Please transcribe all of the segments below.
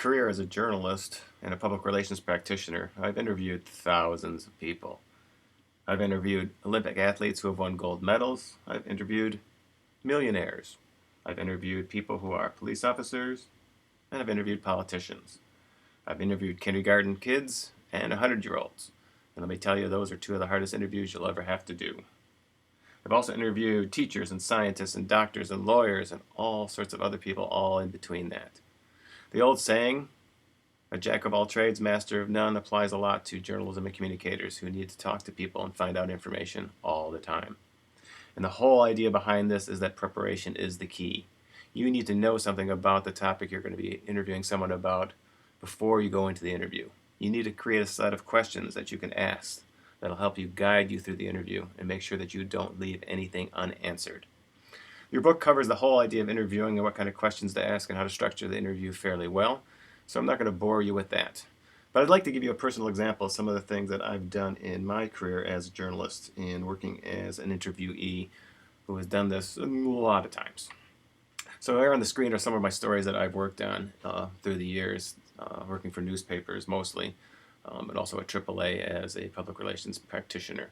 career as a journalist and a public relations practitioner, I've interviewed thousands of people. I've interviewed Olympic athletes who have won gold medals. I've interviewed millionaires. I've interviewed people who are police officers, and I've interviewed politicians. I've interviewed kindergarten kids and 100-year-olds. And let me tell you, those are two of the hardest interviews you'll ever have to do. I've also interviewed teachers and scientists and doctors and lawyers and all sorts of other people all in between that. The old saying, a jack of all trades, master of none, applies a lot to journalism and communicators who need to talk to people and find out information all the time. And the whole idea behind this is that preparation is the key. You need to know something about the topic you're going to be interviewing someone about before you go into the interview. You need to create a set of questions that you can ask that'll help you guide you through the interview and make sure that you don't leave anything unanswered. Your book covers the whole idea of interviewing and what kind of questions to ask and how to structure the interview fairly well, so I'm not going to bore you with that. But I'd like to give you a personal example of some of the things that I've done in my career as a journalist and working as an interviewee who has done this a lot of times. So here on the screen are some of my stories that I've worked on through the years, working for newspapers mostly, and also at AAA as a public relations practitioner.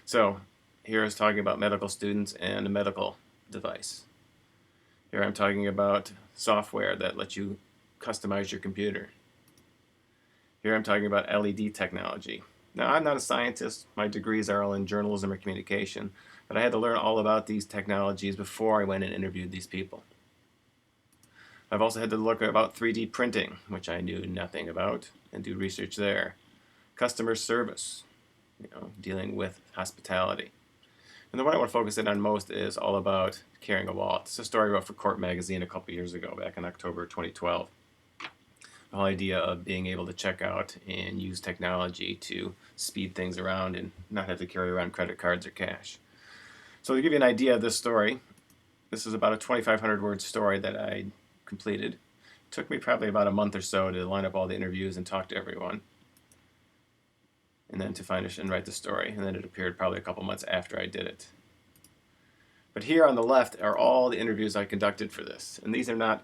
So here is talking about medical students and a medical device. Here I'm talking about software that lets you customize your computer. Here I'm talking about LED technology. Now, I'm not a scientist. My degrees are all in journalism or communication, but I had to learn all about these technologies before I went and interviewed these people. I've also had to look about 3D printing, which I knew nothing about, and do research there. Customer service, dealing with hospitality. And the one I want to focus in on most is all about carrying a wallet. It's a story I wrote for Court magazine a couple years ago, back in October 2012. The whole idea of being able to check out and use technology to speed things around and not have to carry around credit cards or cash. So to give you an idea of this story, this is about a 2,500 word story that I completed. It took me probably about a month or so to line up all the interviews and talk to everyone, and then to finish and write the story, and then it appeared probably a couple months after I did it. But here on the left are all the interviews I conducted for this, and these are not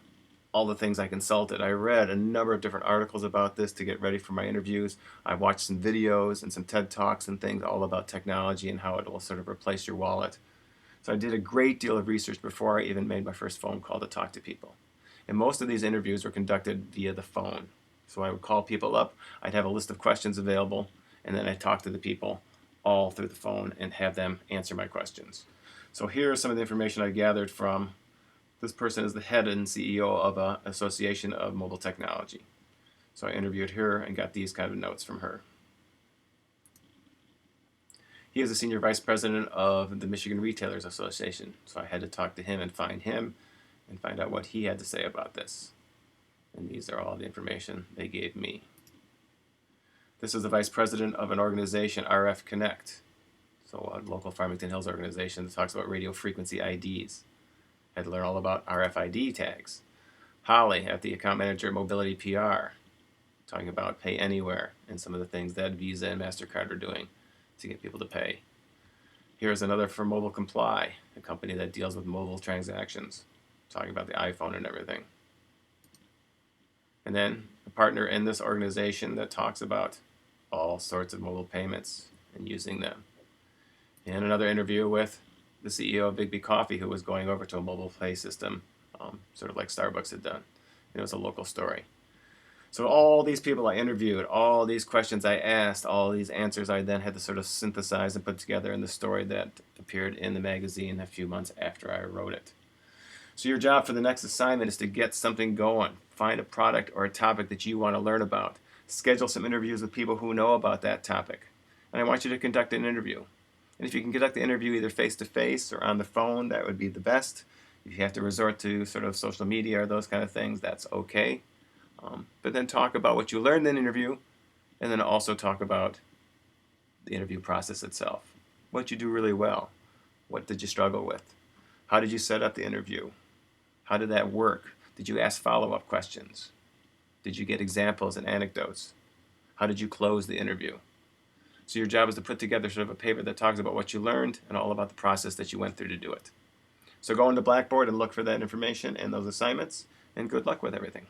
all the things I consulted. I read a number of different articles about this to get ready for my interviews. I watched some videos and some TED Talks and things all about technology and how it will sort of replace your wallet. So I did a great deal of research before I even made my first phone call to talk to people. And most of these interviews were conducted via the phone. So I would call people up, I'd have a list of questions available, and then I'd talk to the people all through the phone and have them answer my questions. So here's some of the information I gathered from this person is the head and CEO of an association of mobile technology. So I interviewed her and got these kind of notes from her. He is the senior vice president of the Michigan Retailers Association. So I had to talk to him and find out what he had to say about this. And these are all the information they gave me. This is the vice president of an organization, RF Connect. So a local Farmington Hills organization that talks about radio frequency IDs. Had to learn all about RFID tags. Holly, at the account manager at Mobility PR, talking about Pay Anywhere and some of the things that Visa and MasterCard are doing to get people to pay. Here's another for Mobile Comply, a company that deals with mobile transactions, talking about the iPhone and everything. And then a partner in this organization that talks about all sorts of mobile payments and using them. And another interview with the CEO of Big Coffee, who was going over to a mobile pay system, sort of like Starbucks had done. It was a local story. So all these people I interviewed, all these questions I asked, all these answers I then had to sort of synthesize and put together in the story that appeared in the magazine a few months after I wrote it. So your job for the next assignment is to get something going. Find a product or a topic that you want to learn about. Schedule some interviews with people who know about that topic. And I want you to conduct an interview. And if you can conduct the interview either face-to-face or on the phone, that would be the best. If you have to resort to sort of social media or those kind of things, that's okay. But then talk about what you learned in the interview, and then also talk about the interview process itself. What you do really well. What did you struggle with? How did you set up the interview? How did that work? Did you ask follow-up questions? Did you get examples and anecdotes? How did you close the interview? So your job is to put together sort of a paper that talks about what you learned and all about the process that you went through to do it. So go into Blackboard and look for that information and those assignments, and good luck with everything.